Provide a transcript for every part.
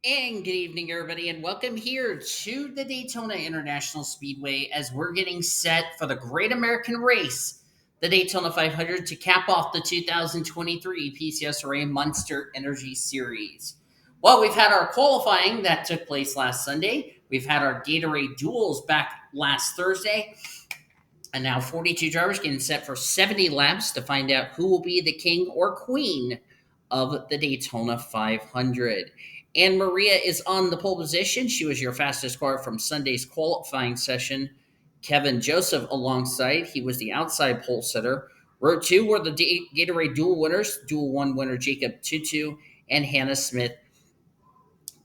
And good evening, everybody, and welcome here to the Daytona International Speedway as we're getting set for the Great American Race, the Daytona 500, to cap off the 2023 PCSRA Monster Energy Series. Well, we've had our qualifying that took place last Sunday. We've had our Gatorade duels back last Thursday. And now 42 drivers getting set for 70 laps to find out who will be the king or queen of the Daytona 500. And Maria is on the pole position. She was your fastest car from Sunday's qualifying session. Kevin Joseph alongside. He was the outside pole sitter. Row 2 were the Gatorade dual winners. Dual 1 winner Jacob Tutu and Hannah Smith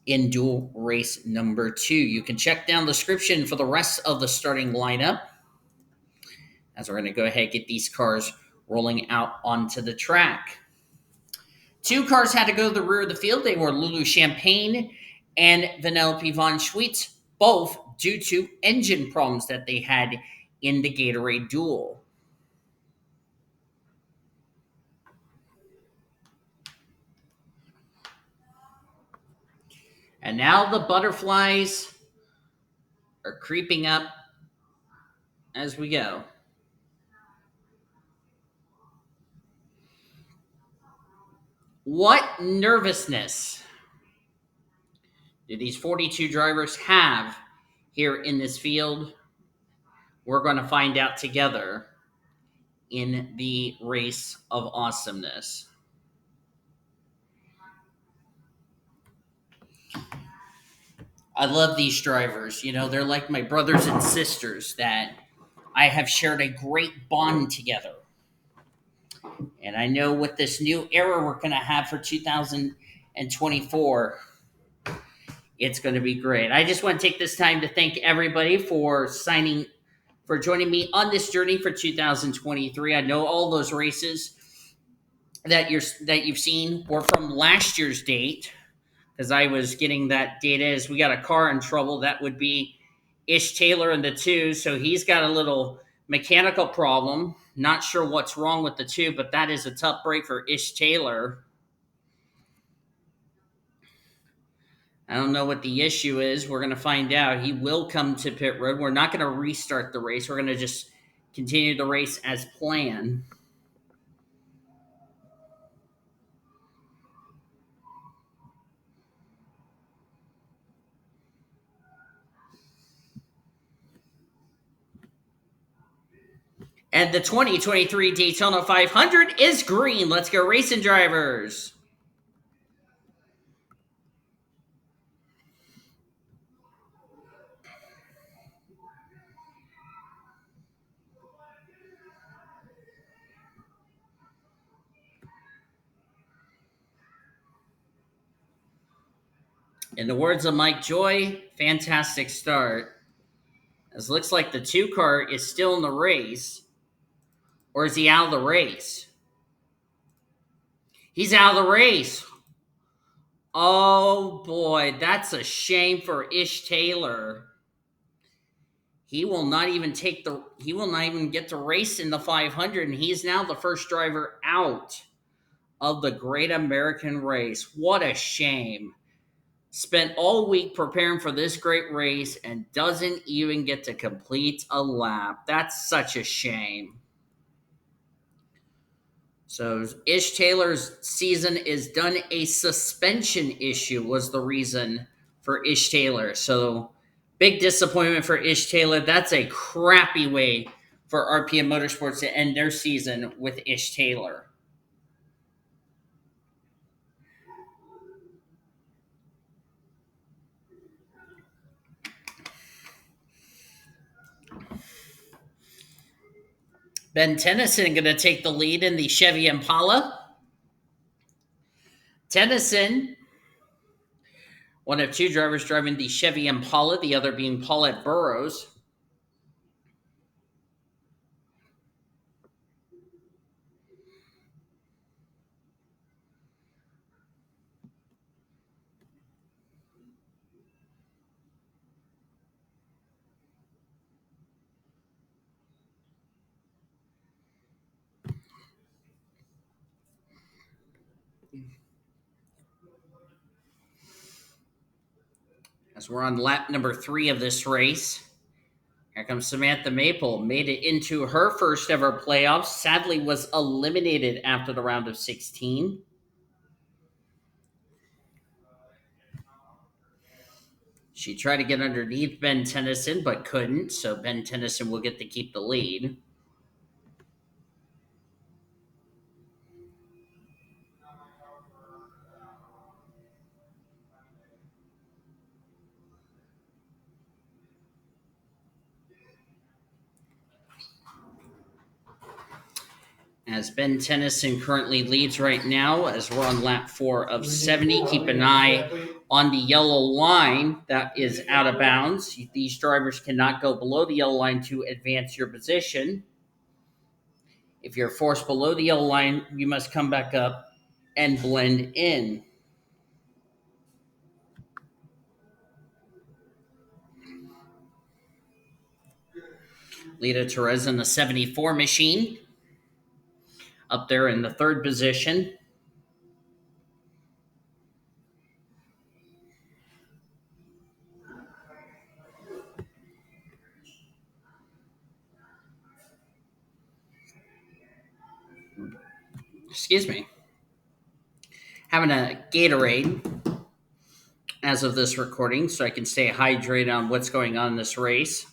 in dual race number 2. You can check down the description for the rest of the starting lineup as we're going to go ahead and get these cars rolling out onto the track. Two cars had to go to the rear of the field. They were Lulu Champagne and Vanellope Von Schweetz, both due to engine problems that they had in the Gatorade duel. And now the butterflies are creeping up as we go. What nervousness do these 42 drivers have here in this field? We're going to find out together in the race of awesomeness. I love these drivers. You know, they're like my brothers and sisters that I have shared a great bond together. And I know with this new era we're going to have for 2024, it's going to be great. I just want to take this time to thank everybody for joining me on this journey for 2023. I know all those races that you've seen were from last year's date, because I was getting that data as we got a car in trouble. That would be Ish Taylor in the 2. So he's got a little mechanical problem. Not sure what's wrong with the 2, but that is a tough break for Ish Taylor. I don't know what the issue is. We're going to find out. He will come to pit road. We're not going to restart the race. We're going to just continue the race as planned. And the 2023 Daytona 500 is green. Let's go racing, drivers. In the words of Mike Joy, fantastic start. As looks like the 2 car is still in the race. Or is he out of the race? He's out of the race. Oh boy, that's a shame for Ish Taylor. He will not even get to race in the 500, and he's now the first driver out of the Great American Race. What a shame. Spent all week preparing for this great race and doesn't even get to complete a lap. That's such a shame. So Ish Taylor's season is done. A suspension issue was the reason for Ish Taylor. So big disappointment for Ish Taylor. That's a crappy way for RPM Motorsports to end their season with Ish Taylor. Ben Tennyson going to take the lead in the Chevy Impala. Tennyson, one of 2 drivers driving the Chevy Impala, the other being Paulette Burrows. As we're on lap number 3 of this race. Here comes Samantha Maple. Made it into her first ever playoffs. Sadly, was eliminated after the round of 16. She tried to get underneath Ben Tennyson, but couldn't. So Ben Tennyson will get to keep the lead. As Ben Tennyson currently leads right now, as we're on lap 4 of 70. Keep an eye on the yellow line that is out of bounds. These drivers cannot go below the yellow line to advance your position. If you're forced below the yellow line, you must come back up and blend in. Lita Perez in the 74 machine, up there in the 3rd position. Excuse me. Having a Gatorade as of this recording so I can stay hydrated on what's going on in this race.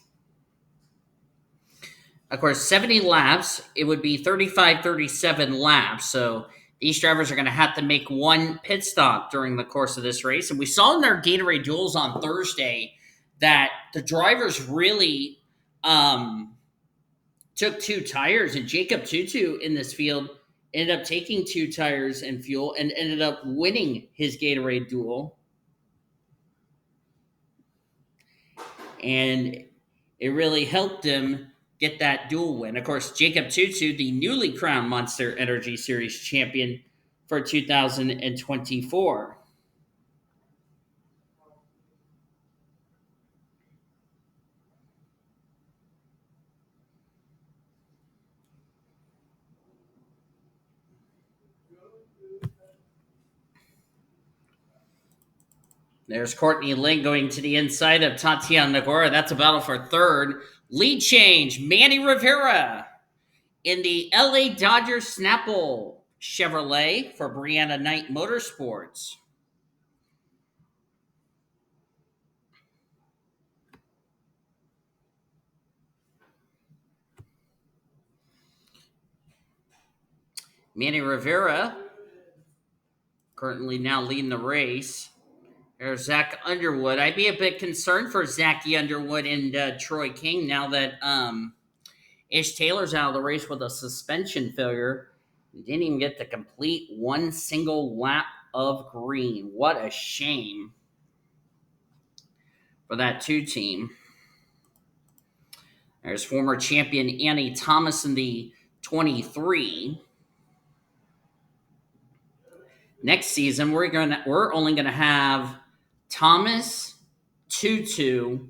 Of course, 70 laps, it would be 35, 37 laps. So these drivers are going to have to make one pit stop during the course of this race. And we saw in their Gatorade duels on Thursday that the drivers really took 2 tires. And Jacob Tutu in this field ended up taking 2 tires and fuel and ended up winning his Gatorade duel. And it really helped him get that dual win. Of course, Jacob Tutu, the newly crowned Monster Energy Series champion for 2024. There's Courtney Lynn going to the inside of Tatiana Nagora. That's a battle for 3rd. Lead change, Manny Rivera in the LA Dodgers Snapple Chevrolet for Brianna Knight Motorsports. Manny Rivera currently now leading the race. There's Zach Underwood. I'd be a bit concerned for Zachy Underwood and Troy King now that Ish Taylor's out of the race with a suspension failure. He didn't even get to complete one single lap of green. What a shame for that 2 team. There's former champion Annie Thomas in the 23. Next season, we're only gonna have Thomas, Tutu,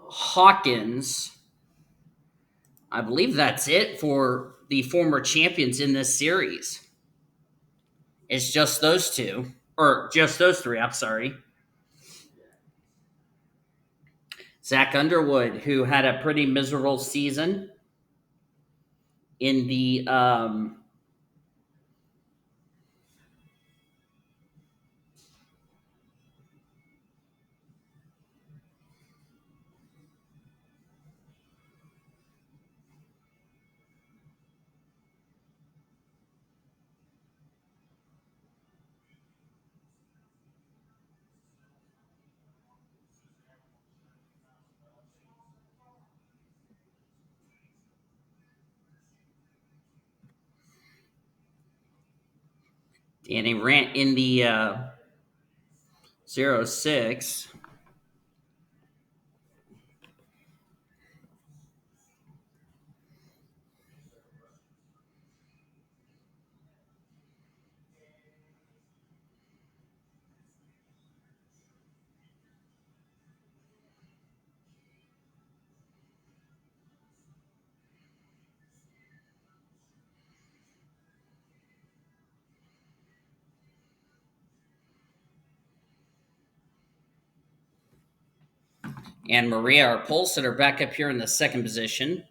Hawkins. I believe that's it for the former champions in this series. It's just those 2, or just those 3. I'm sorry. Zach Underwood, who had a pretty miserable season in the Danny Rant in the 06. And Maria, our pole sitter, back up here in the second position.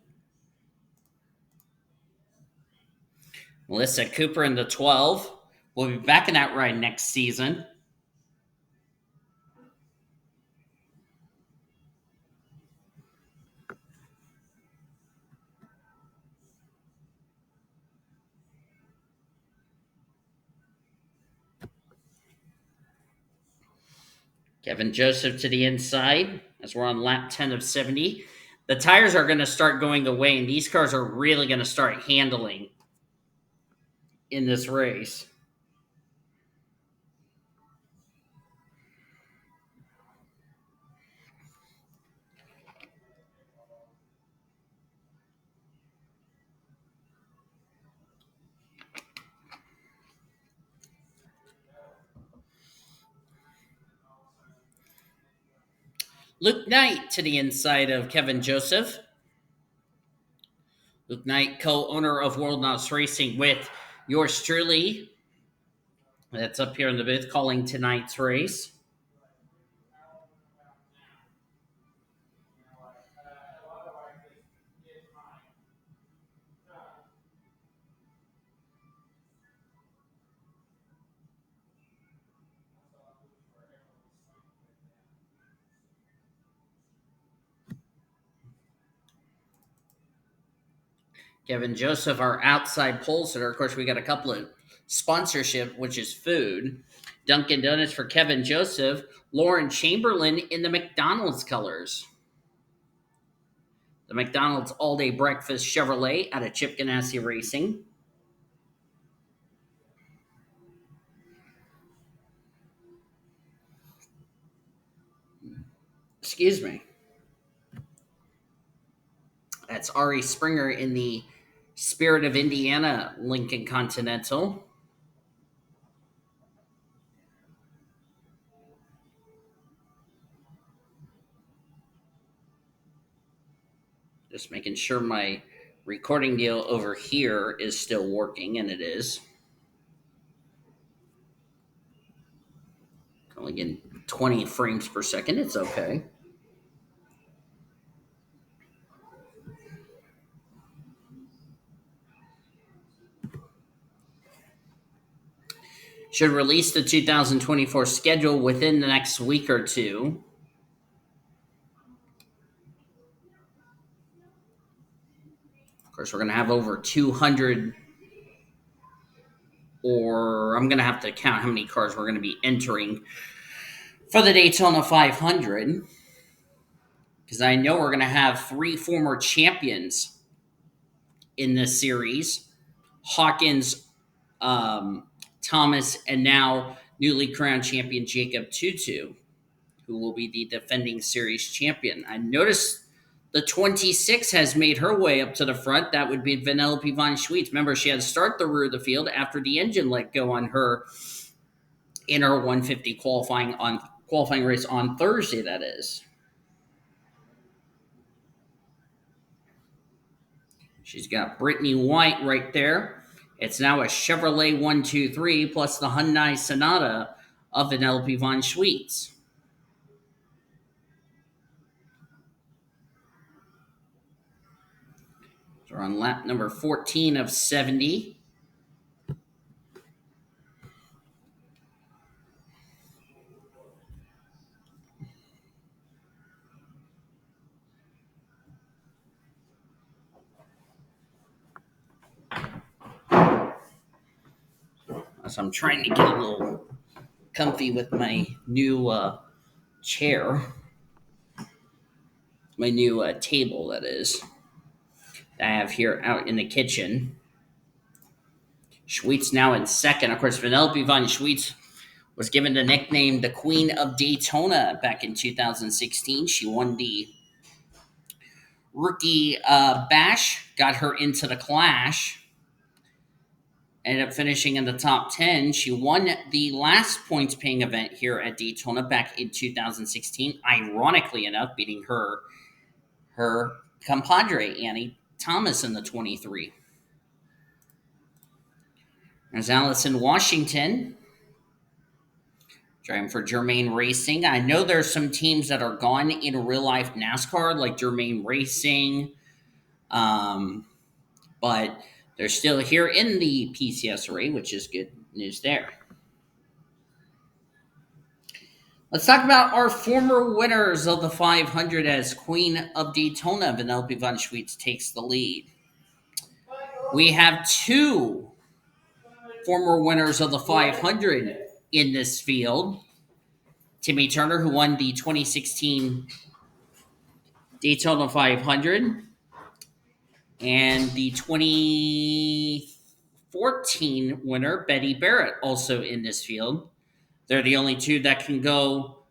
Melissa Cooper in the 12. We'll be back in that ride next season. Kevin Joseph to the inside as we're on lap 10 of 70. The tires are going to start going away, and these cars are really going to start handling in this race. Luke Knight to the inside of Kevin Joseph. Luke Knight, co-owner of World Knots Racing with yours truly. That's up here in the booth calling tonight's race. Kevin Joseph, our outside pole sitter. Of course, we got a couple of sponsorship, which is food. Dunkin' Donuts for Kevin Joseph. Lauren Chamberlain in the McDonald's colors. The McDonald's All Day Breakfast Chevrolet out of Chip Ganassi Racing. Excuse me. That's Ari Springer in the Spirit of Indiana Lincoln Continental. Just making sure my recording deal over here is still working, and it is. Only getting 20 frames per second. It's okay. Should release the 2024 schedule within the next week or two. Of course, we're going to have over 200, or I'm going to have to count how many cars we're going to be entering for the Daytona 500. Because I know we're going to have 3 former champions in this series. Hawkins, Thomas, and now newly crowned champion Jacob Tutu, who will be the defending series champion. I noticed the 26 has made her way up to the front. That would be Vanellope von Schweetz. Remember, she had to start the rear of the field after the engine let go on her in her 150 qualifying race on Thursday, that is. She's got Brittany White right there. It's now a Chevrolet 123 plus the Hyundai Sonata of Vanellope von Schweetz. So we're on lap number 14 of 70. So I'm trying to get a little comfy with my new chair, my new table, that is, that I have here out in the kitchen. Schweetz now in second. Of course, Vanellope von Schweetz was given the nickname the Queen of Daytona back in 2016. She won the rookie bash, got her into the Clash, ended up finishing in the top 10. She won the last points paying event here at Daytona back in 2016, ironically enough, beating her compadre, Annie Thomas, in the 23. There's Allison Washington Driving for Germain Racing. I know there's some teams that are gone in real life NASCAR, like Germain Racing, um, but they're still here in the PCSRA, which is good news there. Let's talk about our former winners of the 500 as Queen of Daytona, Vanellope von Schweetz takes the lead. We have two former winners of the 500 in this field. Timmy Turner, who won the 2016 Daytona 500, and the 2014 winner, Betty Barrett, also in this field. They're the only two that can go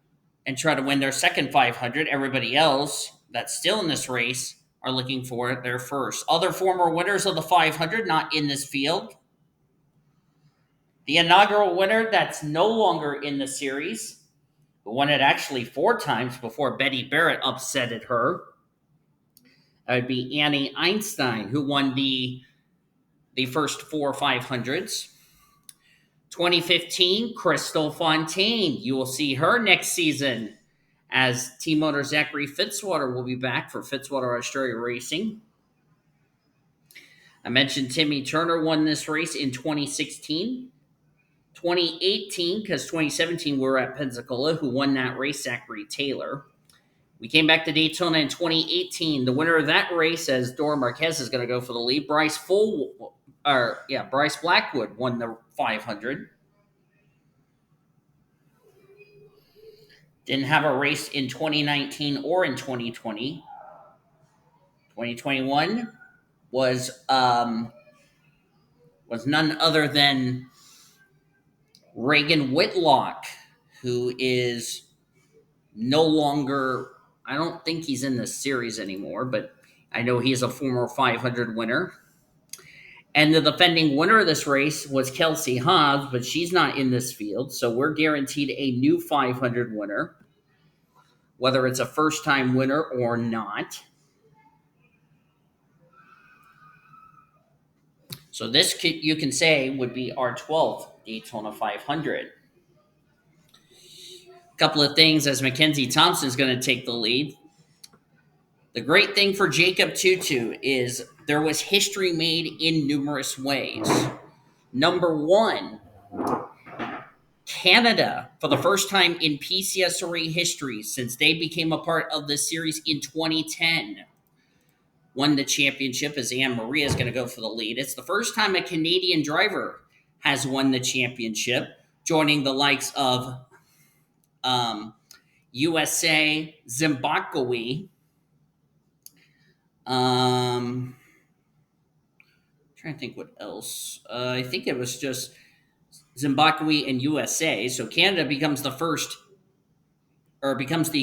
and try to win their second 500. Everybody else that's still in this race are looking for their first. Other former winners of the 500 not in this field. The inaugural winner that's no longer in the series, who won it actually 4 times before Betty Barrett upsetted her. That would be Annie Einstein, who won the first 4 500s. 2015, Crystal Fontaine. You will see her next season as team owner Zachary Fitzwater will be back for Fitzwater Australia Racing. I mentioned Timmy Turner won this race in 2016. 2018, because 2017 we were at Pensacola, who won that race, Zachary Taylor. We came back to Daytona in 2018. The winner of that race, as Dora Marquez is going to go for the lead, Bryce Blackwood won the 500. Didn't have a race in 2019 or in 2020. 2021 was none other than Reagan Whitlock, who is no longer, I don't think he's in the series anymore, but I know he's a former 500 winner. And the defending winner of this race was Kelsey Hobbs, but she's not in this field, so we're guaranteed a new 500 winner, whether it's a first-time winner or not. So this, you can say, would be our 12th Daytona 500. A couple of things as Mackenzie Thompson is going to take the lead. The great thing for Jacob Tutu is there was history made in numerous ways. Number one, Canada, for the first time in PCSRA history since they became a part of the series in 2010, won the championship as Anne Marie is going to go for the lead. It's the first time a Canadian driver has won the championship, joining the likes of USA, Zimbabwe, trying to think what else. I think it was just Zimbabwe and USA. So Canada becomes the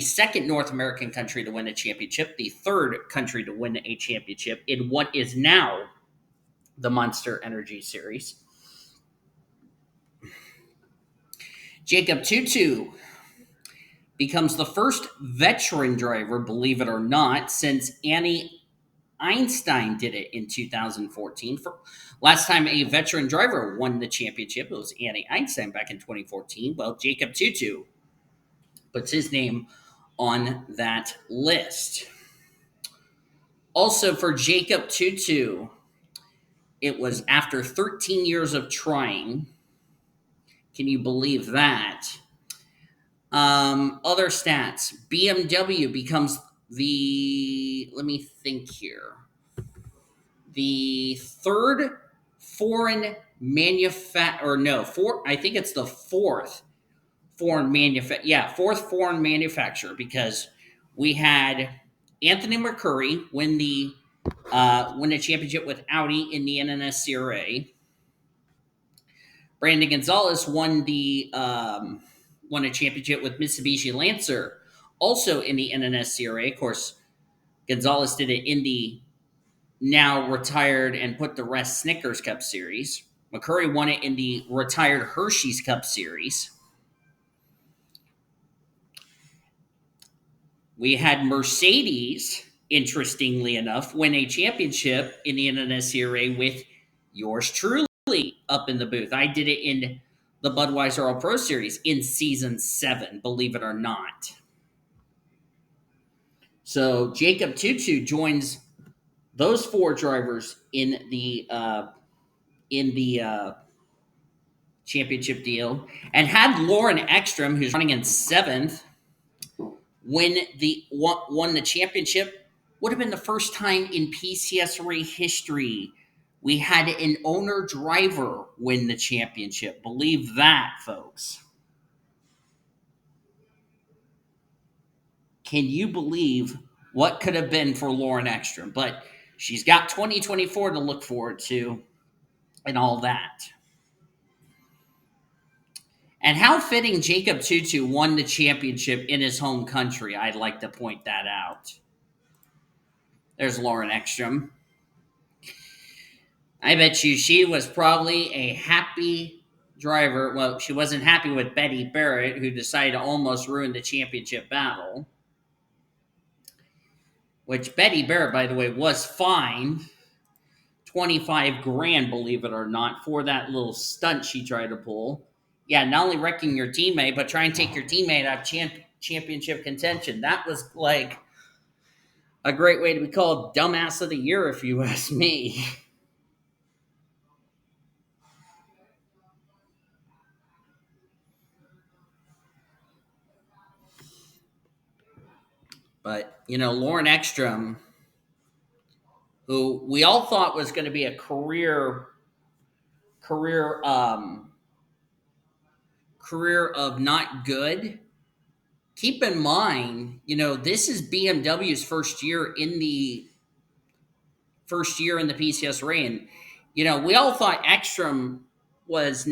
second North American country to win a championship, the third country to win a championship in what is now the Monster Energy Series. Jacob Tutu becomes the first veteran driver, believe it or not, since Annie Einstein did it in 2014. Last time a veteran driver won the championship, it was Annie Einstein back in 2014. Well, Jacob Tutu puts his name on that list. Also for Jacob Tutu, it was after 13 years of trying. Can you believe that? Other stats. BMW becomes let me think here. The third foreign I think it's the fourth foreign manufacturer, because we had Anthony McCurry win the championship with Audi in the NNSCRA. Brandon Gonzalez won a championship with Mitsubishi Lancer, also in the NNSCRA. Of course, Gonzalez did it in the now retired and put to rest Snickers Cup Series. McCurry won it in the retired Hershey's Cup Series. We had Mercedes, interestingly enough, win a championship in the NNSCRA with yours truly up in the booth. I did it in the Budweiser All Pro Series in season 7, believe it or not. So Jacob Tutu joins those 4 drivers in the championship deal, and had Lauren Ekstrom, who's running in 7th, won the championship. Would have been the first time in PCSRA history we had an owner driver win the championship. Believe that, folks. Can you believe what could have been for Lauren Ekstrom? But she's got 2024 to look forward to and all that. And how fitting Jacob Tutu won the championship in his home country. I'd like to point that out. There's Lauren Ekstrom. I bet you she was probably a happy driver. Well, she wasn't happy with Betty Barrett, who decided to almost ruin the championship battle. Which Betty Barrett, by the way, was fined 25 grand, believe it or not, for that little stunt she tried to pull. Yeah, not only wrecking your teammate, but try and take your teammate out of championship contention. That was like a great way to be called dumbass of the year, if you ask me. But, Lauren Ekstrom, who we all thought was going to be a career of not good. Keep in mind, this is BMW's first year in the PCS and we all thought Ekstrom was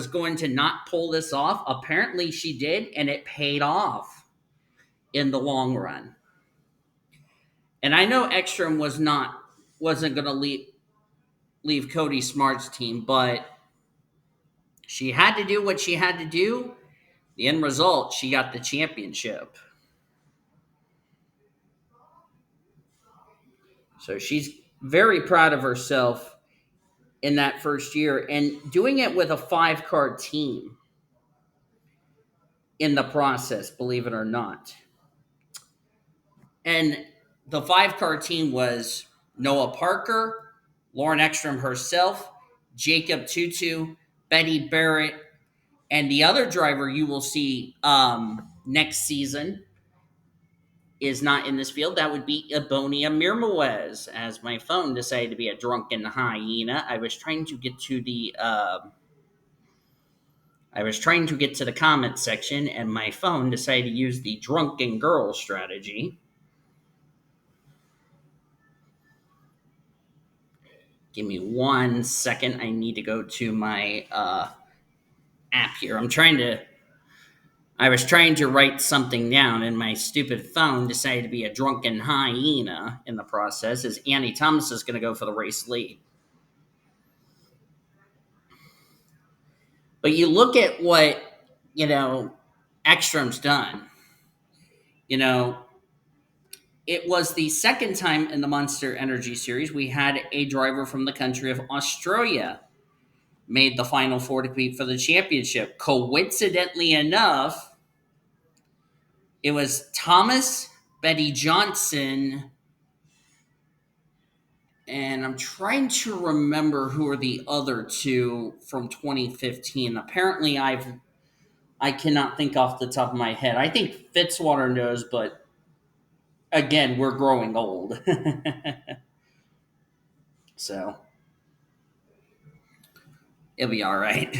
going to not pull this off. Apparently, she did, and it paid off in the long run. And I know Ekstrom wasn't going to leave Cody Smart's team, but she had to do what she had to do. The end result, she got the championship. So she's very proud of herself in that first year and doing it with a 5-car team in the process, believe it or not. And the 5-car team was Noah Parker, Lauren Ekstrom herself, Jacob Tutu, Betty Barrett, and the other driver you will see next season is not in this field. That would be Ebonia Mirmawez, as my phone decided to be a drunken hyena. I was trying to get to the comment section, and my phone decided to use the drunken girl strategy. Give me 1 second. I need to go to my app here. I was trying to write something down, and my stupid phone decided to be a drunken hyena in the process, as Annie Thomas is going to go for the race lead. But you look at what, Ekstrom's done. It was the second time in the Monster Energy Series we had a driver from the country of Australia made the Final Four to compete for the championship. Coincidentally enough, it was Thomas, Betty Johnson, and I'm trying to remember who are the other two from 2015. Apparently, I cannot think off the top of my head. I think Fitzwater knows, but again, we're growing old. So, it'll be all right.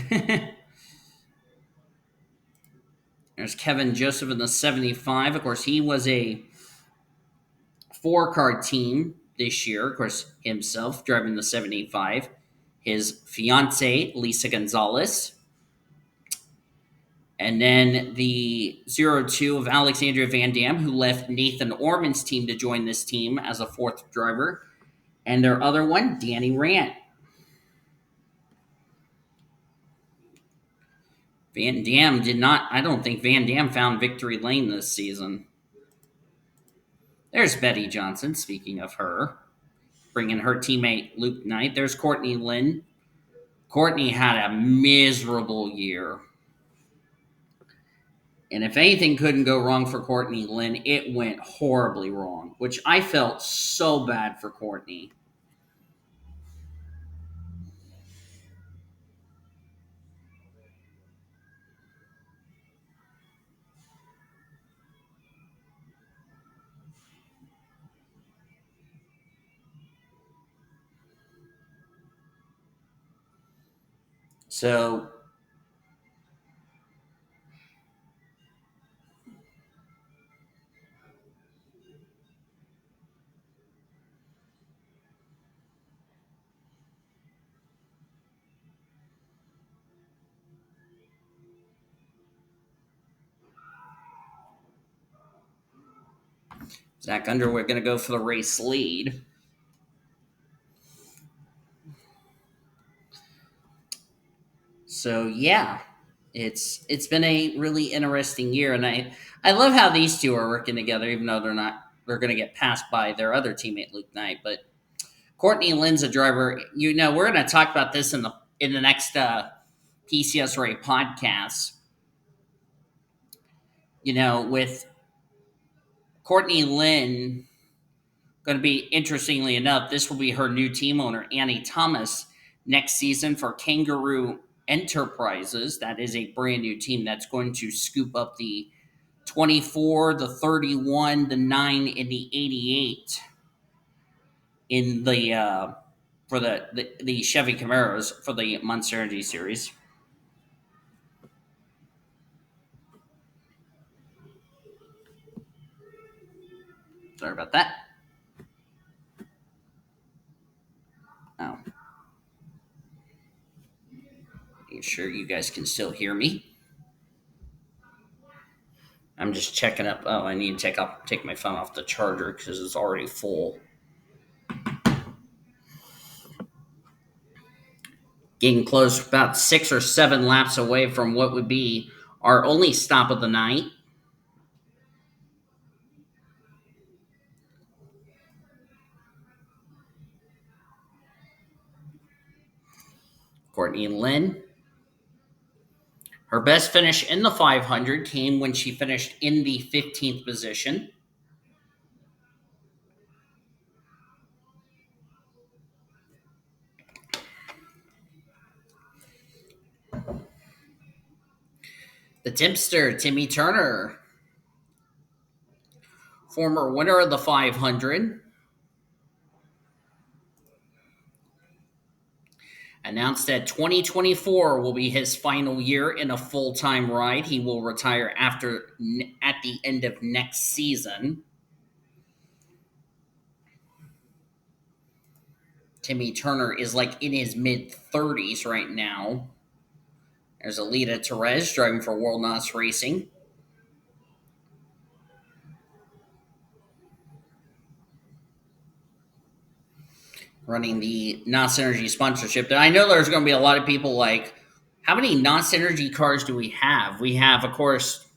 There's Kevin Joseph in the 75. Of course, he was a 4-car team this year. Of course, himself driving the 75. His fiance, Lisa Gonzalez. And then the 02 of Alexandria Van Dam, who left Nathan Orman's team to join this team as a 4th driver. And their other one, Danny Rant. Van Dam I don't think Van Dam found victory lane this season. There's Betty Johnson, speaking of her, bringing her teammate Luke Knight. There's Courtney Lynn. Courtney had a miserable year. And if anything couldn't go wrong for Courtney Lynn, it went horribly wrong, which I felt so bad for Courtney. So, Zach Underwood going to go for the race lead. So, yeah, it's been a really interesting year, and I love how these two are working together, even though they're going to get passed by their other teammate Luke Knight. But Courtney Lynn's a driver. We're going to talk about this in the next PCS Ray podcast. With Courtney Lynn, going to be interestingly enough, this will be her new team owner Annie Thomas next season for Kangaroo Enterprises. That is a brand new team that's going to scoop up the 24, the 31, the 9, and the 88 in the for the Chevy Camaros for the Monster Energy Series. Sorry about that. Oh, make sure you guys can still hear me. I'm just checking up. Oh, I need to take my phone off the charger because it's already full. Getting close, about 6 or 7 laps away from what would be our only stop of the night. Courtney Lynn. Her best finish in the 500 came when she finished in the 15th position. The tipster, Timmy Turner, former winner of the 500, announced that 2024 will be his final year in a full-time ride. He will retire at the end of next season. Timmy Turner is like in his mid-30s right now. There's Alita Perez driving for World NOS Racing. Running the NOS Energy sponsorship. And I know there's going to be a lot of people like, how many NOS Energy cars do we have? We have, of course,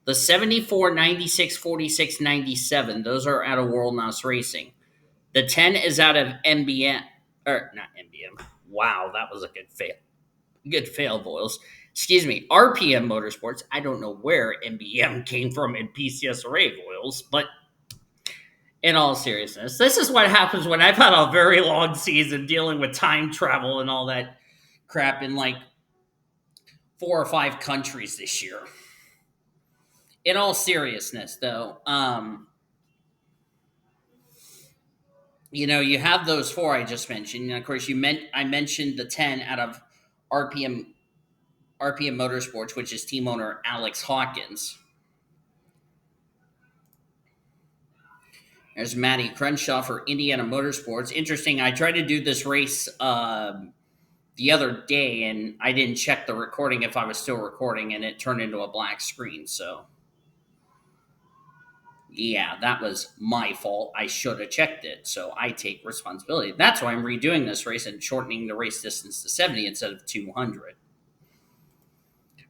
the 74, 96, 46, 97. Those are out of World NOS Racing. The 10 is out of MBM. Or, not MBM. Wow, that was a good fail. Good fail, Boyles. Excuse me, RPM Motorsports. I don't know where MBM came from in PCS Array, Boyles, but in all seriousness, this is what happens when I've had a very long season dealing with time travel and all that crap in like 4 or 5 countries this year. In all seriousness, though, you have those 4 I just mentioned. And of course, I mentioned the 10 out of RPM Motorsports, which is team owner Alex Hawkins. There's Matty Crenshaw for Indiana Motorsports. Interesting. I tried to do this race the other day, and I didn't check the recording if I was still recording, and it turned into a black screen. So, yeah, that was my fault. I should have checked it. So I take responsibility. That's why I'm redoing this race and shortening the race distance to 70 instead of 200.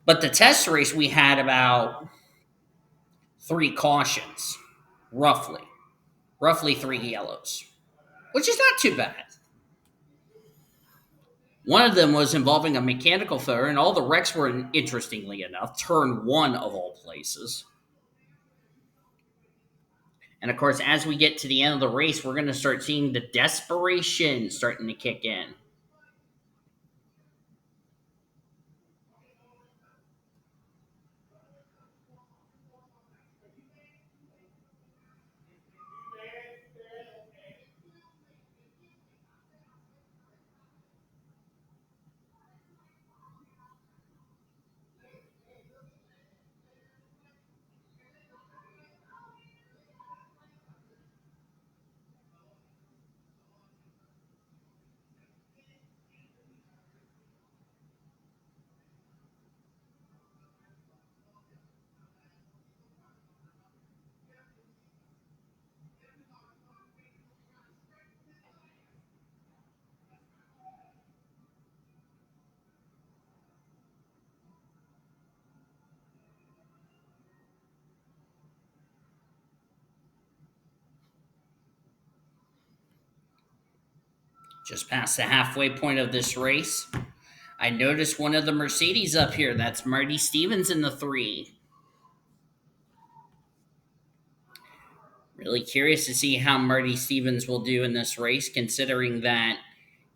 But the test race, we had about 3 cautions, roughly 3 yellows, which is not too bad. One of them was involving a mechanical failure, and all the wrecks were, interestingly enough, turn one of all places. And of course, as we get to the end of the race, we're going to start seeing the desperation starting to kick in. Just past the halfway point of this race, I noticed one of the Mercedes up here. That's Marty Stevens in the three. Really curious to see how Marty Stevens will do in this race, considering that,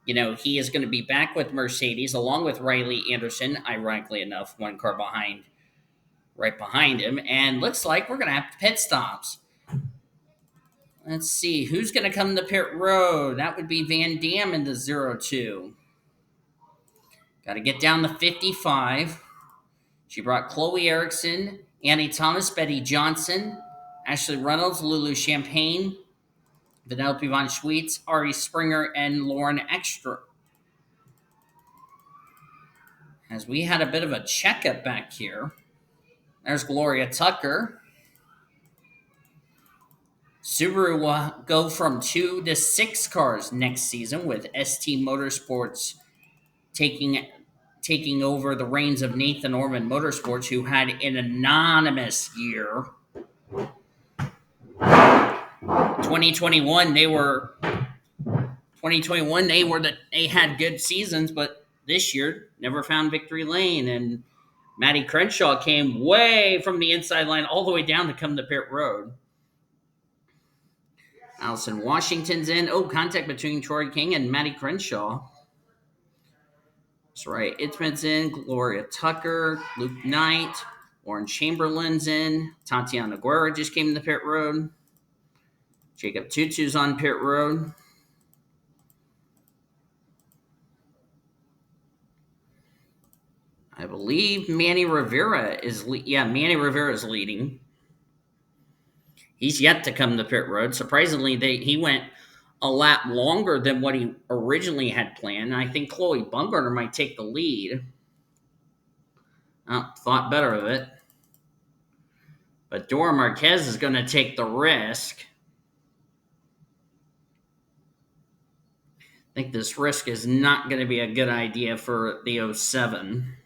he is going to be back with Mercedes along with Riley Anderson, ironically enough, one car behind, right behind him. And looks like we're going to have pit stops. Let's see, who's going to come to pit road? That would be Van Dam in the 02. Got to get down to 55. She brought Chloe Erickson, Annie Thomas, Betty Johnson, Ashley Reynolds, Lulu Champagne, Vanellope von Schweetz, Ari Springer, and Lauren Extra. As we had a bit of a checkup back here. There's Gloria Tucker. Subaru will go from 2 to 6 cars next season, with ST Motorsports taking over the reins of Nathan Orman Motorsports, who had an anonymous year. 2021, they had good seasons, but this year never found victory lane. And Maddie Crenshaw came way from the inside line all the way down to come to pit road. Allison Washington's in. Oh, contact between Troy King and Maddie Crenshaw. That's right. Itzman's in. Gloria Tucker, Luke Knight, Lauren Chamberlain's in. Tatiana Guerra just came to the pit road. Jacob Tutu's on pit road. I believe Manny Rivera is leading. He's yet to come to pit road. Surprisingly, he went a lap longer than what he originally had planned. I think Chloe Bumgarner might take the lead. Thought better of it. But Dora Marquez is going to take the risk. I think this risk is not going to be a good idea for the 07.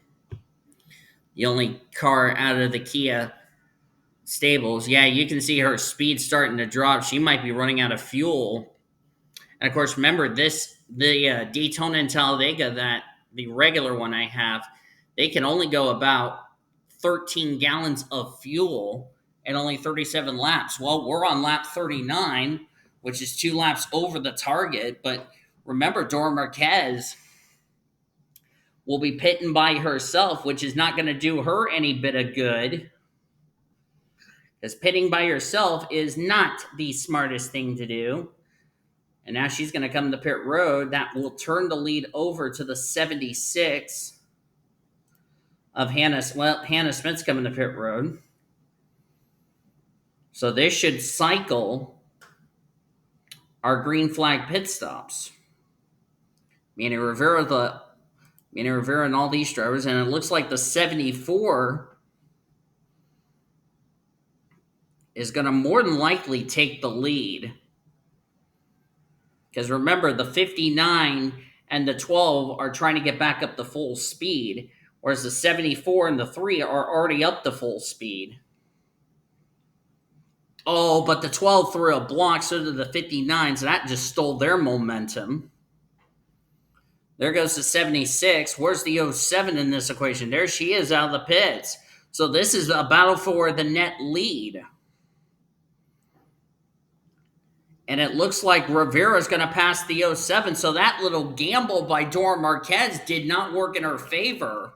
The only car out of the Kia stables. Yeah, you can see her speed starting to drop. She might be running out of fuel. And of course, remember the Daytona and Talladega, that the regular one I have, they can only go about 13 gallons of fuel and only 37 laps. Well, we're on lap 39, which is 2 laps over the target. But remember, Dora Marquez will be pitting by herself, which is not going to do her any bit of good. Because pitting by yourself is not the smartest thing to do. And now she's going to come to pit road. That will turn the lead over to the 76 of Hannah. Well, Hannah Smith's coming to pit road. So this should cycle our green flag pit stops. Manny Rivera and all these drivers. And it looks like the 74 is going to more than likely take the lead. Because remember, the 59 and the 12 are trying to get back up to full speed, whereas the 74 and the 3 are already up to full speed. Oh, but the 12 threw a block, so did the 59, so that just stole their momentum. There goes the 76. Where's the '07 in this equation? There she is out of the pits. So this is a battle for the net lead. And it looks like Rivera's going to pass the '07. So that little gamble by Dora Marquez did not work in her favor.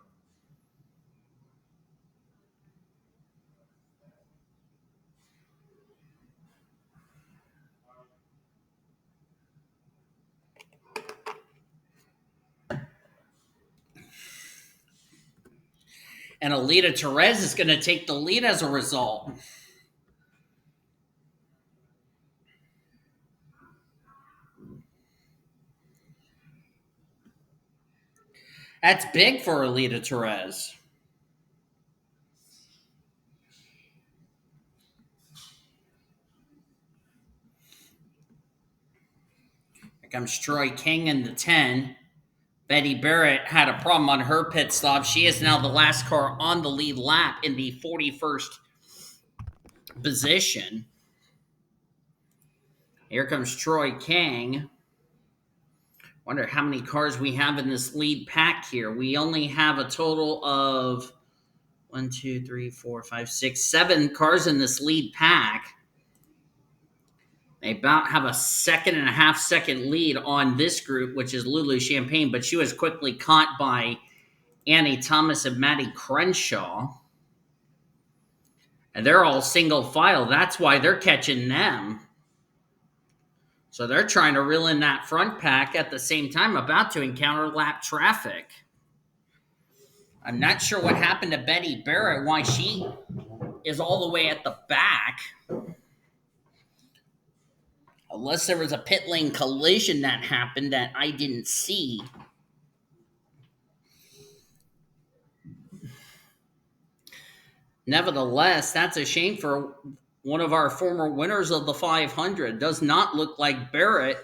And Alita Perez is going to take the lead as a result. That's big for Alita Perez. Here comes Troy King in the 10. Betty Barrett had a problem on her pit stop. She is now the last car on the lead lap in the 41st position. Here comes Troy King. Wonder how many cars we have in this lead pack here. We only have a total of 1, 2, 3, 4, 5, 6, 7 cars in this lead pack. They about have a 2.5-second lead on this group, which is Lulu Champagne, but she was quickly caught by Annie Thomas and Maddie Crenshaw. And they're all single file. That's why they're catching them. So they're trying to reel in that front pack at the same time, about to encounter lap traffic. I'm not sure what happened to Betty Barrett, why she is all the way at the back. Unless there was a pit lane collision that happened that I didn't see. Nevertheless, that's a shame for one of our former winners of the 500. Does not look like Barrett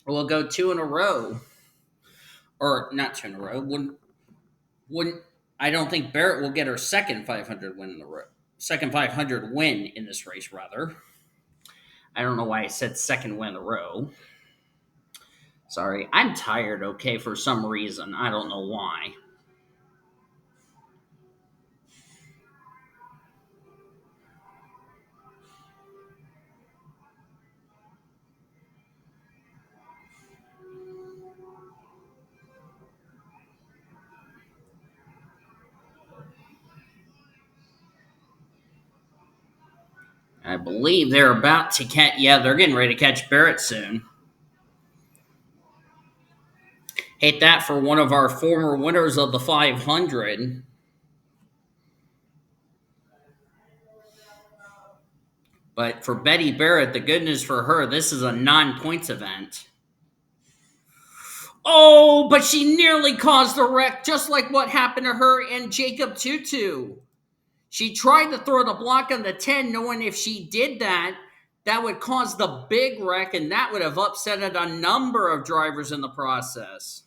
will go 2 in a row. Or not 2 in a row. Wouldn't I don't think Barrett will get her second 500 win in the row. Second 500 win in this race, rather. I don't know why I said second win in a row. Sorry, I'm tired, okay, for some reason. I don't know why. I believe they're about to catch. Yeah, they're getting ready to catch Barrett soon. Hate that for one of our former winners of the 500. But for Betty Barrett, the good news for her, this is a non-points event. Oh, but she nearly caused a wreck, just like what happened to her and Jacob Tutu. She tried to throw the block on the 10, knowing if she did that, that would cause the big wreck, and that would have upset a number of drivers in the process.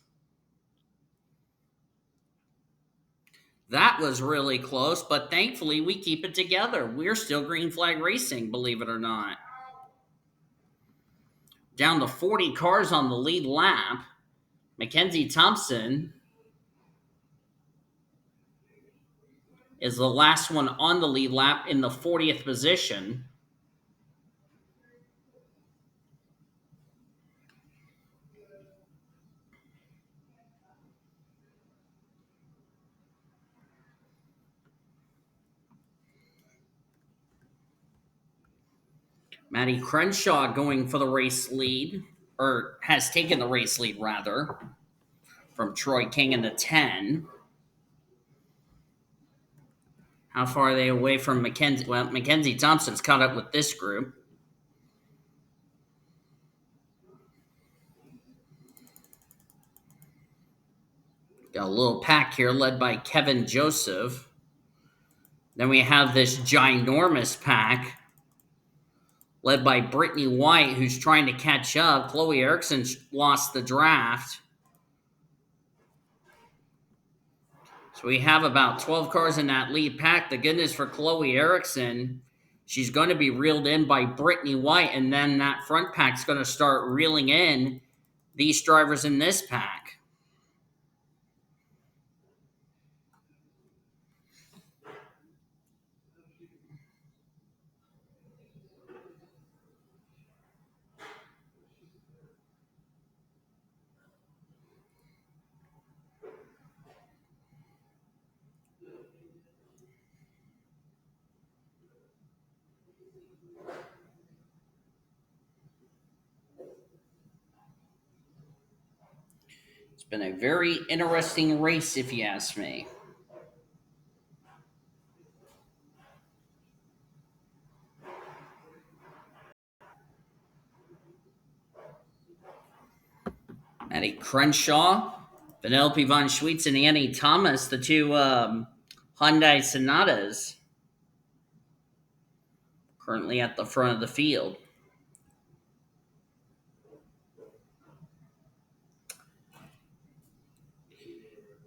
That was really close, but thankfully we keep it together. We're still green flag racing, believe it or not. Down to 40 cars on the lead lap. Mackenzie Thompson is the last one on the lead lap in the 40th position. Maddie Crenshaw going for the race lead, or has taken the race lead, rather, from Troy King in the 10. How far are they away from Mackenzie? Well, Mackenzie Thompson's caught up with this group. Got a little pack here led by Kevin Joseph. Then we have this ginormous pack led by Brittany White, who's trying to catch up. Chloe Erickson lost the draft. So we have about 12 cars in that lead pack. The goodness for Chloe Erickson, she's going to be reeled in by Brittany White, and then that front pack's going to start reeling in these drivers in this pack. It's been a very interesting race, if you ask me. Eddie Crenshaw, Penelope von Schweetz, and Annie Thomas, the two Hyundai Sonatas, currently at the front of the field.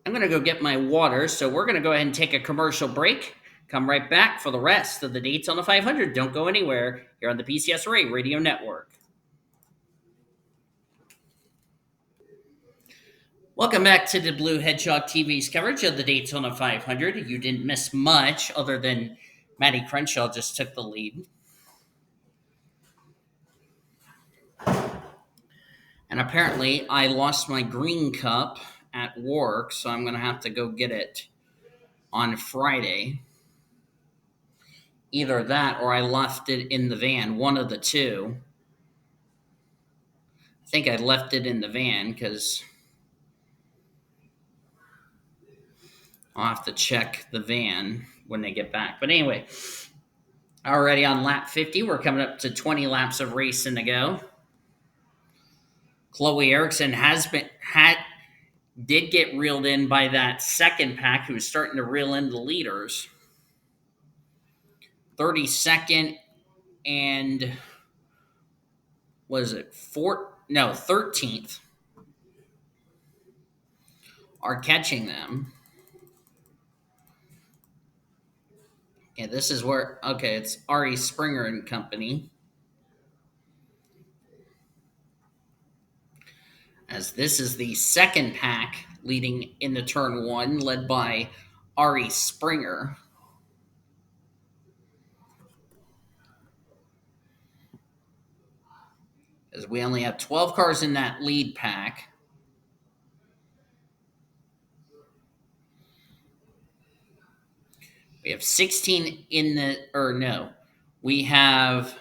I'm going to go get my water, so we're going to go ahead and take a commercial break. Come right back for the rest of the Daytona 500. Don't go anywhere here on the PCSRA Radio Network. Welcome back to the Blue Hedgehog TV's coverage of the Daytona 500. You didn't miss much other than Matty Crenshaw just took the lead. And apparently I lost my green cup at work, so I'm going to have to go get it on Friday. Either that or I left it in the van, one of the two. I think I left it in the van because I'll have to check the van when they get back. But anyway, already on lap 50. We're coming up to 20 laps of racing to go. Chloe Erickson did get reeled in by that second pack who was starting to reel in the leaders. 32nd and was it 13th are catching them. Yeah, this is where, okay, it's Ari Springer and company. As this is the second pack leading into turn one, led by Ari Springer. As we only have 12 cars in that lead pack. We have 16 in the, or no, we have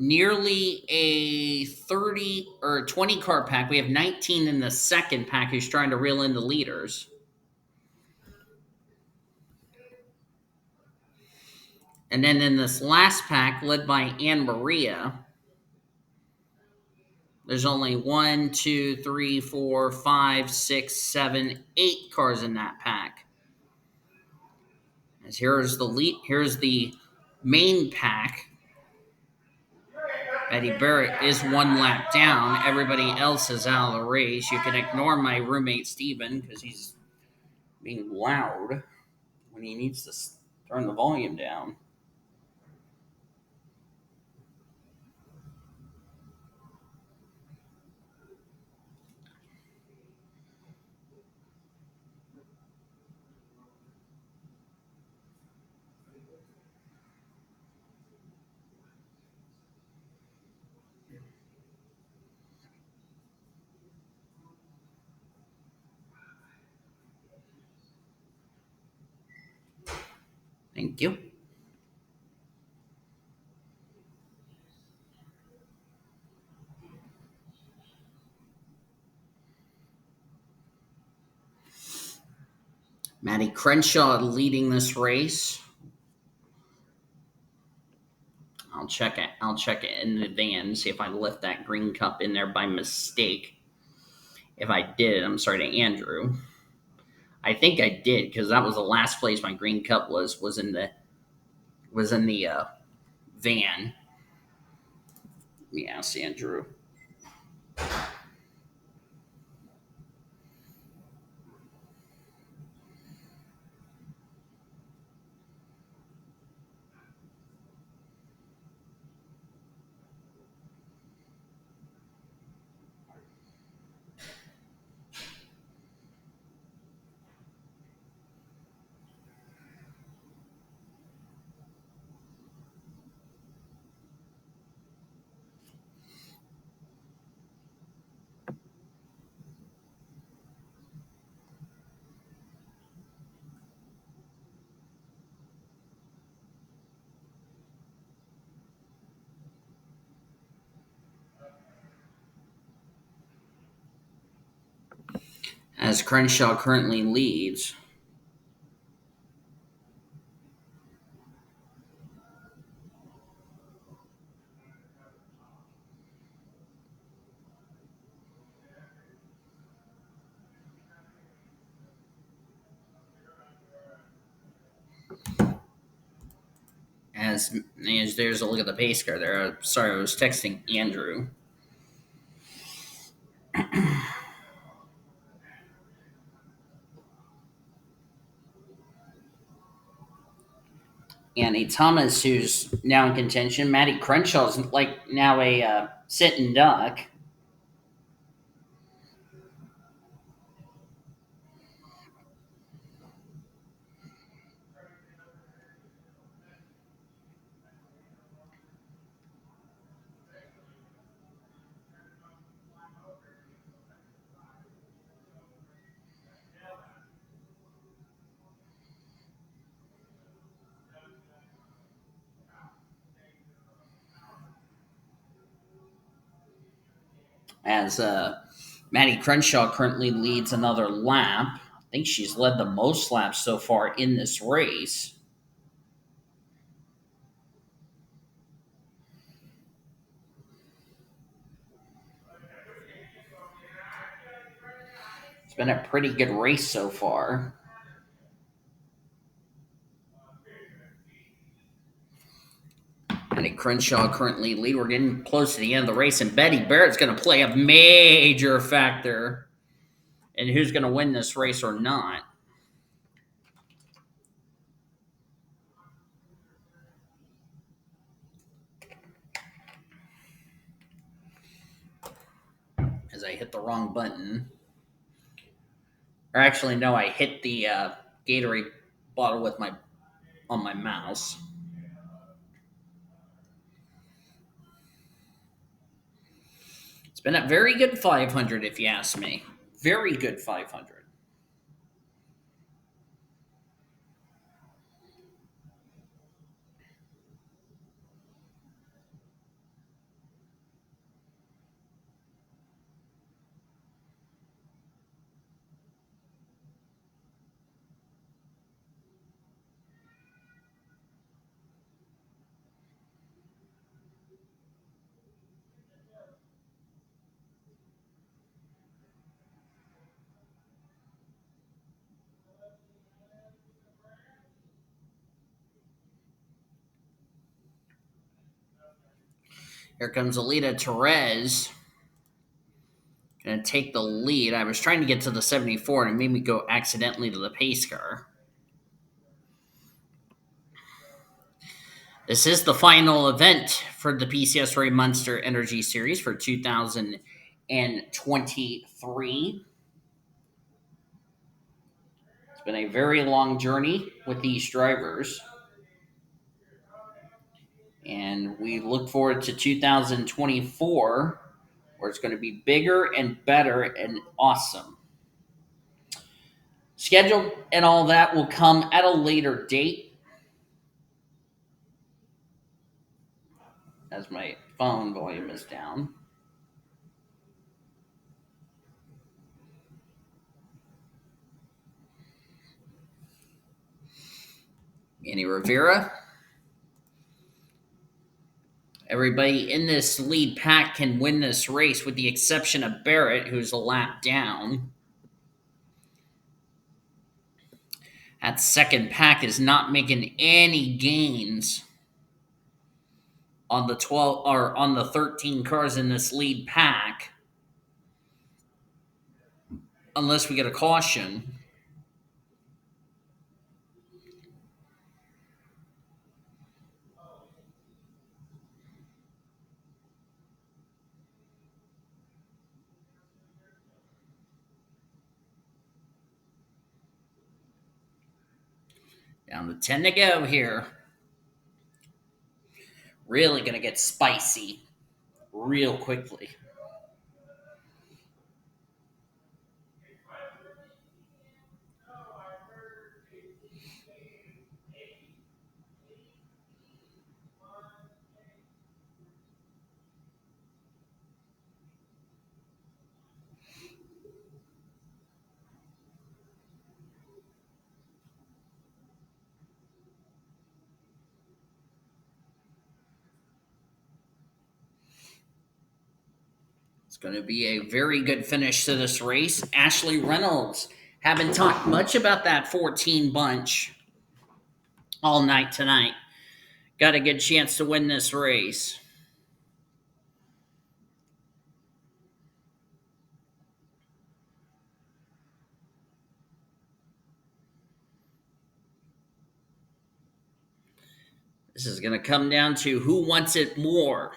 nearly a 30 or 20 car pack. We have 19 in the second pack who's trying to reel in the leaders. And then in this last pack, led by Anne Maria, there's only 1, 2, 3, 4, 5, 6, 7, 8 cars in that pack. As here's the main pack. Eddie Barrett is one lap down. Everybody else is out of the race. You can ignore my roommate Steven because he's being loud when he needs to turn the volume down. Thank you. Matty Crenshaw leading this race. I'll check it in the van, see if I left that green cup in there by mistake. If I did, I'm sorry to Andrew. I think I did because that was the last place my green cup was in the van. Let me ask Andrew. as Crenshaw currently leads. As there's a look at the pace car there. Sorry, I was texting Andrew. Andy Thomas, who's now in contention. Matty Crenshaw's like now a sitting duck. As Matty Crenshaw currently leads another lap. I think she's led the most laps so far in this race. It's been a pretty good race so far. Matty Crenshaw currently lead. We're getting close to the end of the race, and Betty Barrett's going to play a major factor in who's going to win this race or not. As I hit the wrong button. Or actually, no, I hit the Gatorade bottle with my on my mouse. It's been a very good 500, if you ask me. Very good 500. Here comes Alita Perez. Gonna take the lead. I was trying to get to the 74 and it made me go accidentally to the pace car. This is the final event for the PCS Ray Monster Energy Series for 2023. It's been a very long journey with these drivers. And we look forward to 2024, where it's going to be bigger and better and awesome. Schedule and all that will come at a later date, as my phone volume is down. Annie Rivera. Everybody in this lead pack can win this race, with the exception of Barrett, who's a lap down. That second pack is not making any gains on the 12 or on the 13 cars in this lead pack, unless we get a caution. Down to 10 to go here. Really going to get spicy real quickly. It's going to be a very good finish to this race. Ashley Reynolds. Haven't talked much about that 14 bunch all night tonight. Got a good chance to win this race. This is going to come down to who wants it more.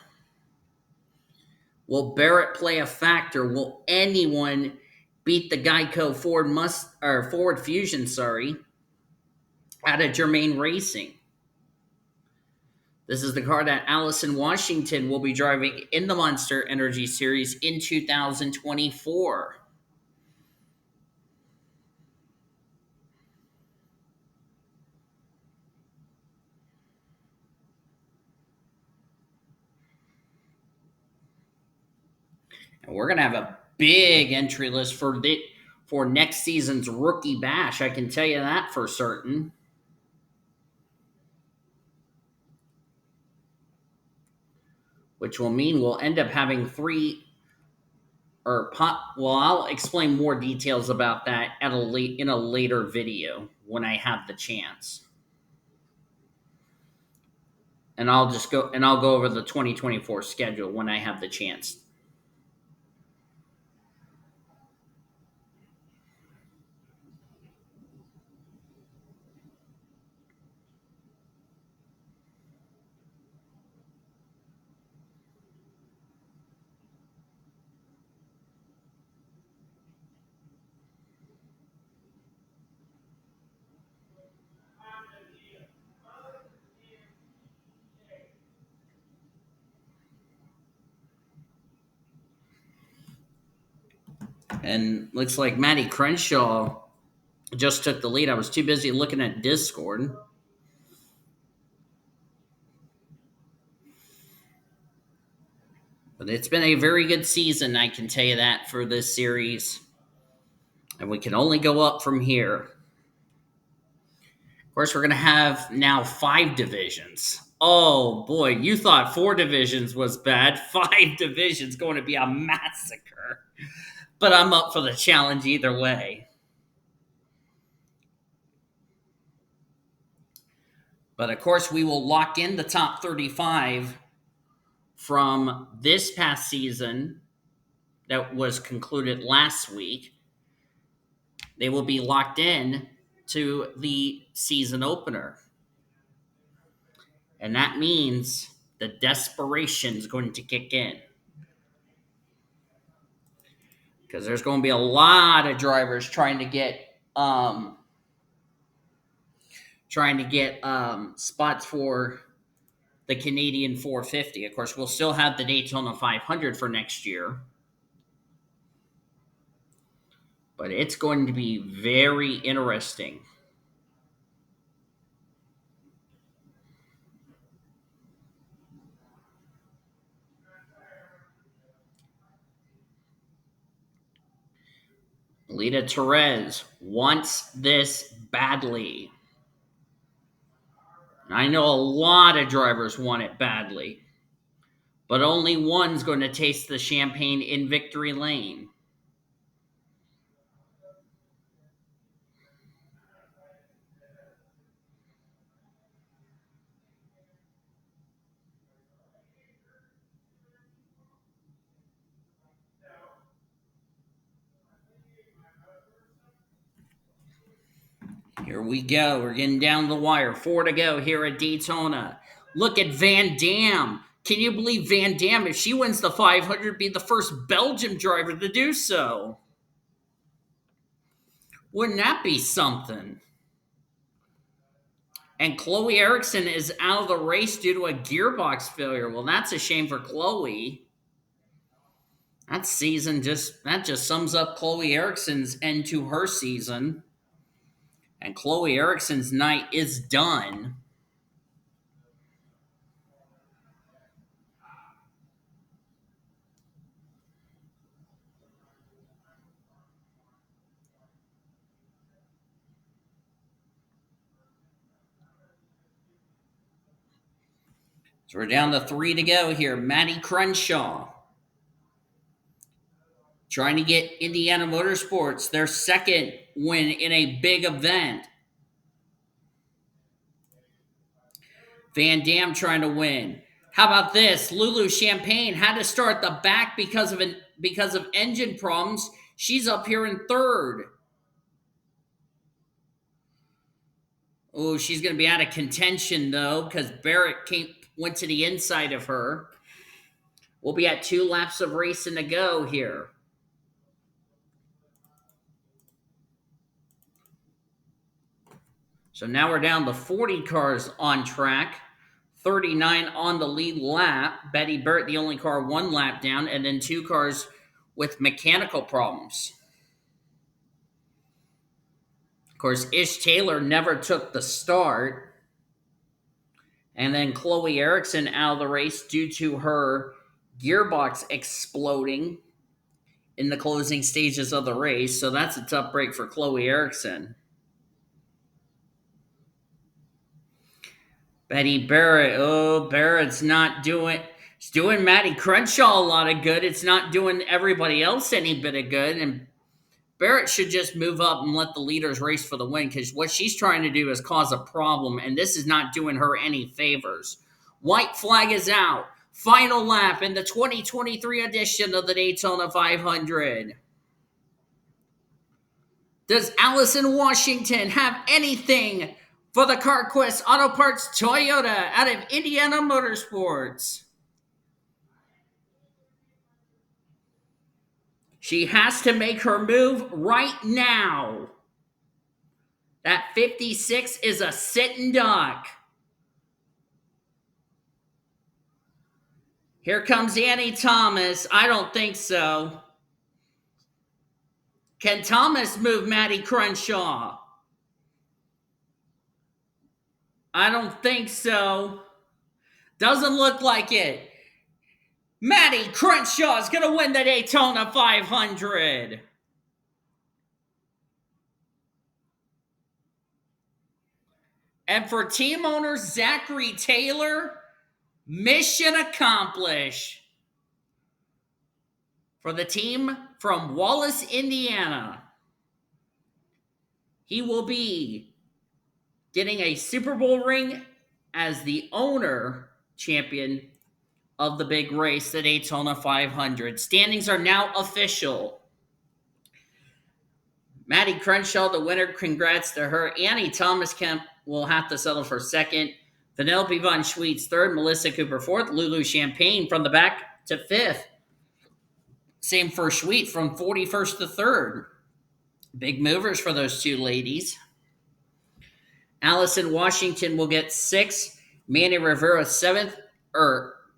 Will Barrett play a factor? Will anyone beat the Geico Ford Fusion, out of Germain Racing? This is the car that Allison Washington will be driving in the Monster Energy Series in 2024. And we're going to have a big entry list for next season's Rookie Bash. I can tell you that for certain. Which will mean we'll end up having three well, I'll explain more details about that in a later video when I have the chance. And I'll go over the 2024 schedule when I have the chance. And looks like Maddie Crenshaw just took the lead. I was too busy looking at Discord. But it's been a very good season, I can tell you that, for this series. And we can only go up from here. Of course, we're going to have now 5 divisions. Oh boy, you thought 4 divisions was bad. 5 divisions going to be a massacre. But I'm up for the challenge either way. But of course, we will lock in the top 35 from this past season that was concluded last week. They will be locked in to the season opener. And that means the desperation is going to kick in. Because there's going to be a lot of drivers trying to get spots for the Canadian 450. Of course, we'll still have the Daytona 500 for next year. But it's going to be very interesting. Lita Perez wants this badly. I know a lot of drivers want it badly, but only one's going to taste the champagne in victory lane. Here we go. We're getting down the wire. 4 to go here at Daytona. Look at Van Dam. Can you believe Van Dam, if she wins the 500, be the first Belgium driver to do so? Wouldn't that be something? And Chloe Erickson is out of the race due to a gearbox failure. Well, that's a shame for Chloe. That just sums up Chloe Erickson's end to her season. And Chloe Erickson's night is done. So we're down to 3 to go here. Maddie Crenshaw. trying to get Indiana Motorsports their second win in a big event. Van Dam trying to win. How about this? Lulu Champagne had to start the back because of engine problems. She's up here in third. Oh, she's going to be out of contention though because Barrett went to the inside of her. We'll be at 2 laps of racing to go here. So now we're down to 40 cars on track. 39 on the lead lap. Betty Burt, the only car 1 lap down, and then 2 cars with mechanical problems. Of course, Ish Taylor never took the start. And then Chloe Erickson out of the race due to her gearbox exploding in the closing stages of the race. So that's a tough break for Chloe Erickson. Betty Barrett. Oh, Barrett's not doing... It's doing Maddie Crenshaw a lot of good. It's not doing everybody else any bit of good. And Barrett should just move up and let the leaders race for the win because what she's trying to do is cause a problem, and this is not doing her any favors. White flag is out. Final lap in the 2023 edition of the Daytona 500. Does Allison Washington have anything for the CarQuest Auto Parts Toyota out of Indiana Motorsports? She has to make her move right now. That 56 is a sitting duck. Here comes Annie Thomas. I don't think so. Can Thomas move Maddie Crenshaw? I don't think so. Doesn't look like it. Maddie Crenshaw is going to win the Daytona 500. And for team owner Zachary Taylor, mission accomplished. For the team from Wallace, Indiana, he will be getting a Super Bowl ring as the owner champion of the big race, the Daytona 500. Standings are now official. Maddie Crenshaw, the winner. Congrats to her. Annie Thomas Kemp will have to settle for second. Penelope Von Schweetz third. Melissa Cooper fourth. Lulu Champagne from the back to fifth. Same for Schweet from 41st to third. Big movers for those 2 ladies. Allison Washington will get 6th. Manny Rivera 7th.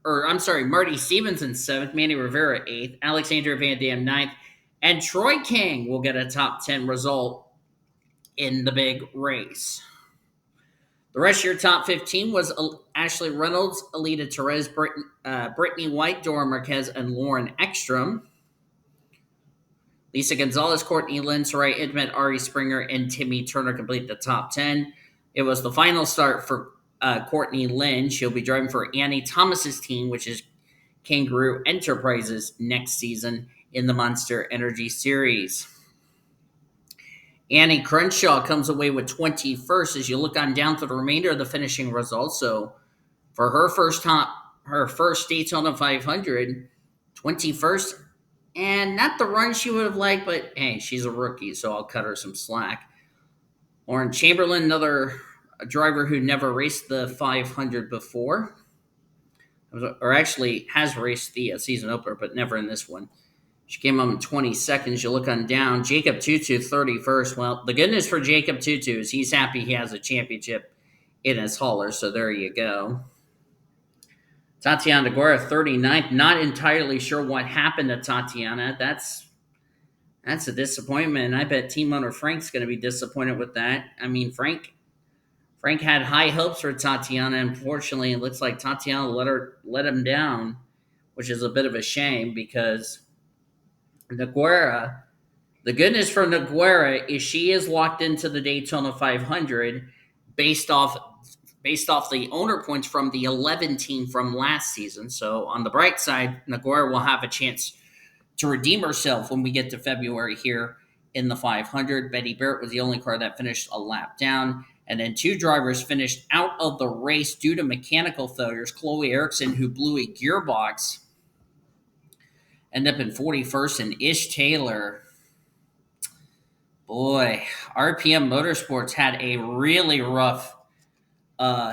Marty Stevenson 7th, Manny Rivera 8th, Alexandra Van Dam 9th, and Troy King will get a top 10 result in the big race. The rest of your top 15 was Ashley Reynolds, Alita Perez, Brittany White, Dora Marquez, and Lauren Ekstrom. Lisa Gonzalez, Courtney Lynn, Soraya Intimate, Ari Springer, and Timmy Turner complete the top 10. It was the final start for Courtney Lynn. She'll be driving for Annie Thomas's team, which is Kangaroo Enterprises, next season in the Monster Energy Series. Annie Crenshaw comes away with 21st as you look on down to the remainder of the finishing results. So for her first Daytona 500, 21st, and not the run she would have liked, but hey, she's a rookie, so I'll cut her some slack. Lauren Chamberlain, another driver who never raced the 500 before, or actually has raced the season opener, but never in this one. She came up in 22nd. You look on down. Jacob Tutu, 31st. Well, the good news for Jacob Tutu is he's happy he has a championship in his hauler, so there you go. Tatiana Deguerra, 39th. Not entirely sure what happened to Tatiana. That's a disappointment. I bet team owner Frank's going to be disappointed with that. I mean, Frank had high hopes for Tatiana. Unfortunately, it looks like Tatiana let him down, which is a bit of a shame because Deguerra, the good news for Deguerra is she is locked into the Daytona 500 based off the owner points from the 11 team from last season. So on the bright side, Deguerra will have a chance to redeem herself when we get to February here in the 500. Betty Barrett was the only car that finished a lap down. And then two drivers finished out of the race due to mechanical failures. Chloe Erickson, who blew a gearbox, ended up in 41st, and Ish Taylor. Boy, RPM Motorsports had a really rough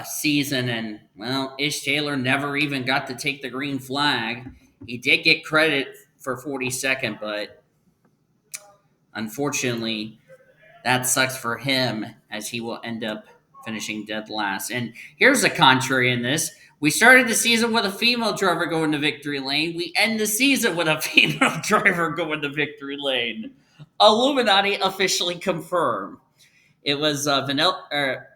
season, and well, Ish Taylor never even got to take the green flag. He did get credit for 42nd, but unfortunately, that sucks for him as he will end up finishing dead last. And here's the contrary in this. We started the season with a female driver going to victory lane. We end the season with a female driver going to victory lane. Illuminati officially confirmed. It was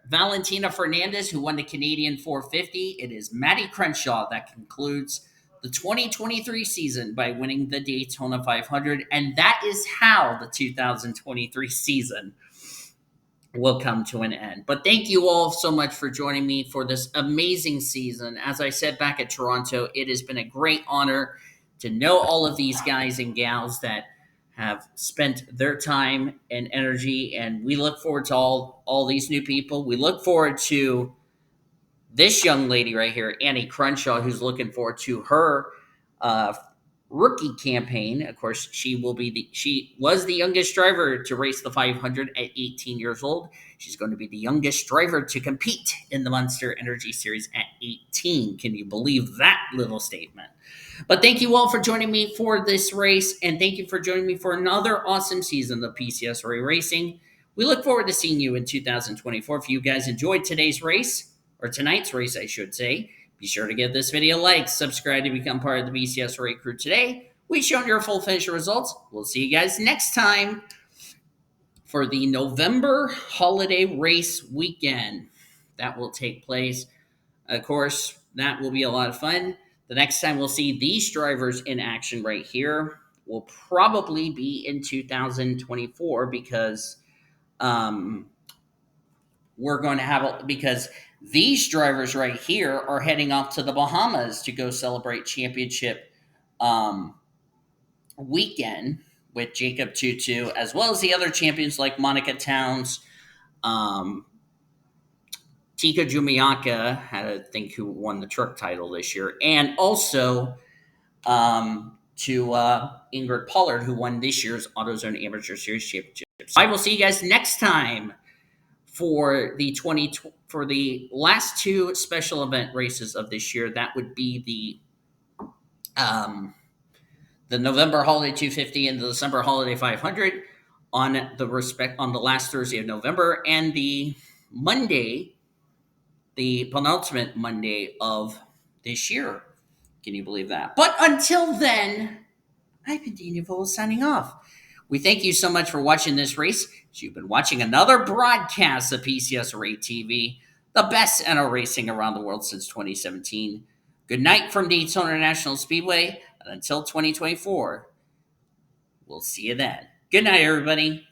Valentina Fernandez who won the Canadian 450. It is Maddie Crenshaw that concludes the 2023 season by winning the Daytona 500. And that is how the 2023 season will come to an end. But thank you all so much for joining me for this amazing season. As I said back at Toronto, it has been a great honor to know all of these guys and gals that have spent their time and energy, and we look forward to all these new people. We look forward to this young lady right here, Annie Crenshaw, who's looking forward to her rookie campaign. Of course, she was the youngest driver to race the 500 at 18 years old. She's going to be the youngest driver to compete in the Monster Energy Series at 18. Can you believe that little statement? But thank you all for joining me for this race, and thank you for joining me for another awesome season of PCS Ray Racing. We look forward to seeing you in 2024. If you guys enjoyed today's race, or tonight's race, I should say, be sure to give this video a like, subscribe to become part of the BCS Ray crew today. We've shown your full finisher results. We'll see you guys next time for the November holiday race weekend that will take place. Of course, that will be a lot of fun. The next time we'll see these drivers in action right here will probably be in 2024 because we're going to have because these drivers right here are heading off to the Bahamas to go celebrate championship weekend with Jacob Tutu, as well as the other champions like Monica Towns, Tika Jumiaka, I think who won the truck title this year, and also to Ingrid Pollard, who won this year's AutoZone Amateur Series Championship. So I will see you guys next time for the last two special event races of this year. That would be the November Holiday 250 and the December Holiday 500 on the last Thursday of November, and the penultimate Monday of this year. Can you believe that? But until then, I've been Dean Uvola signing off. We thank you so much for watching this race. You've been watching another broadcast of PCS Ray TV, the best NL racing around the world since 2017. Good night from Daytona International Speedway, and until 2024, we'll see you then. Good night, everybody.